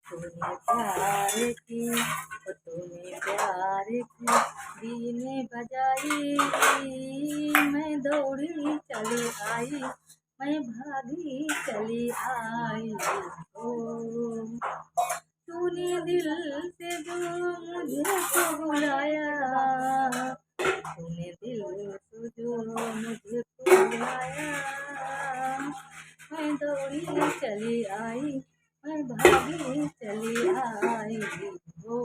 तूने प्यार की, ओ तूने प्यार की बीने बजाई, मैं दौड़ी चली आई, मैं भागी चली आई। ओ तूने दिल से जो मुझे को बुलाया, तूने दिल से जो मुझे को बुलाया, मैं दौड़ी चली आई, मैं भागी चली आई। ओ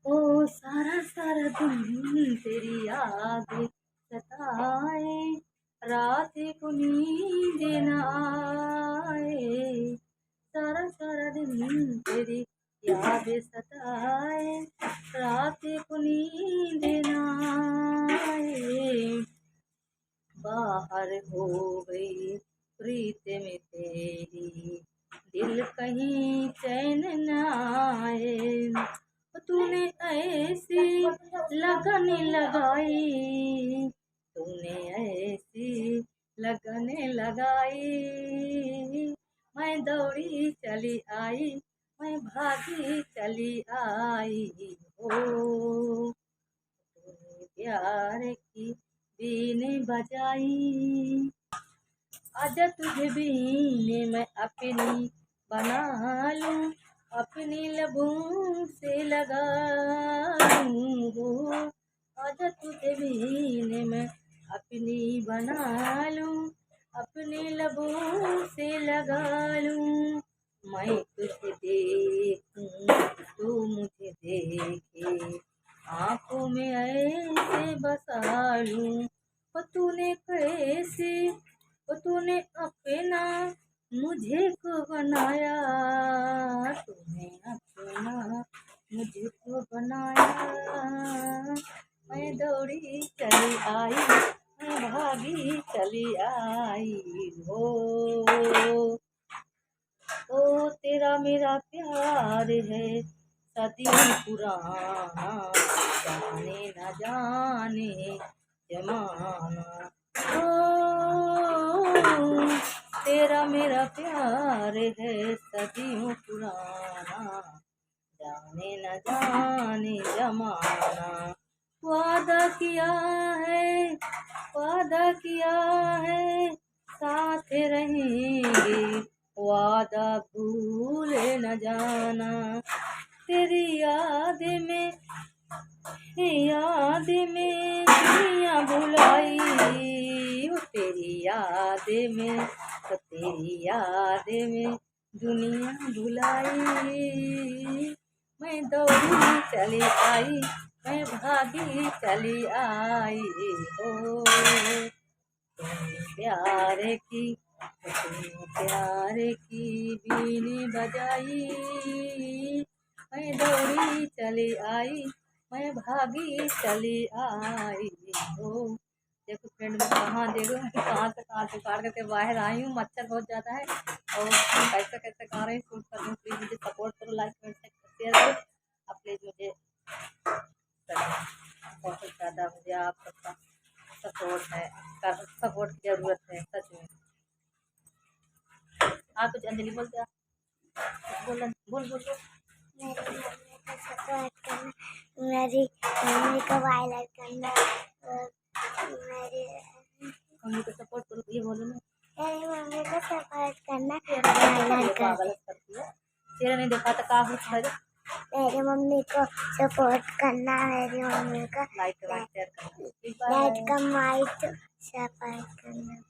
ओ सारा सारा दिन तेरी याद सताए, रात को नींद न आए, सारा सारा दिन तेरी याद सताए, रात को नींद न आए। बाहर हो गई प्रीत में तेरी, दिल कहीं चैन न आए। तूने ऐसी लगन लगाई, तूने ऐसी लगन लगाई, मैं दौड़ी चली आई, मैं भागी चली आई। हो तूने प्यार की बीने बजाई, आजा तुझे बीने मैं अपनी बना लूं, अपनी लबों से लगा लूं। आजा तुझे बीने मैं अपनी बना लूं, अपनी लबों से लगा लूं। मैं तुझे देखूं, तू मुझे देखे, आंखों में ऐसे बसा लूं। और तूने कैसे, और तूने अपना मुझे को बनाया, तूने अपना मुझे को बनाया, मैं दौड़ी चली आई, मैं भागी चली आई। हो ओ तेरा मेरा प्यार है सदियों पुराना, जाने न जाने जमाना। ओ तेरा मेरा प्यार है सदियों पुराना, जाने न जाने जमाना। वादा किया है, वादा किया है, साथ रहेंगे, वादा भूल न जाना। तेरी याद में, याद में दुनिया भुलाई, तेरी याद में, तेरी याद में दुनिया भुलाई। मैं दौड़ी चली आई, मैं भागी चली आई। हो तुमने प्यार की, तुमने प्यार की बीनी बजाई, मैं दौड़ी चली आई, मैं भागी चली आई। हो देखो फ्रेंड, मैं कहाँ देखो कहाँ से कहाँ से काट करके बाहर आई हूँ, मच्छर बहुत ज़्यादा है और कैसे कैसे गा रही शूट कर रही हूँ। प्लीज़ मुझे सपोर्ट करो, लाइक कमेंट शेयर करो। आप प्लीज़ मुझे बहुत ज़्यादा मुझे आप सबका सपोर्ट है, सपोर्ट की ज़रूरत है सच में। आप कुछ अंजलि बोलते, बोल बोल बोल। मेरी मम्मी को सपोर्ट करना, मेरी मम्मी को वायलेट करना, मेरी मम्मी को सपोर्ट करो, ये बोलो ना। मेरी मम्मी को सपोर्ट करना, पागल करती है, तेरा नहीं देखा तो का होता है। मेरी मम्मी को सपोर्ट करना, मेरी मम्मी को लाइक शेयर करना, लाइक का माइक सपोर्ट करना।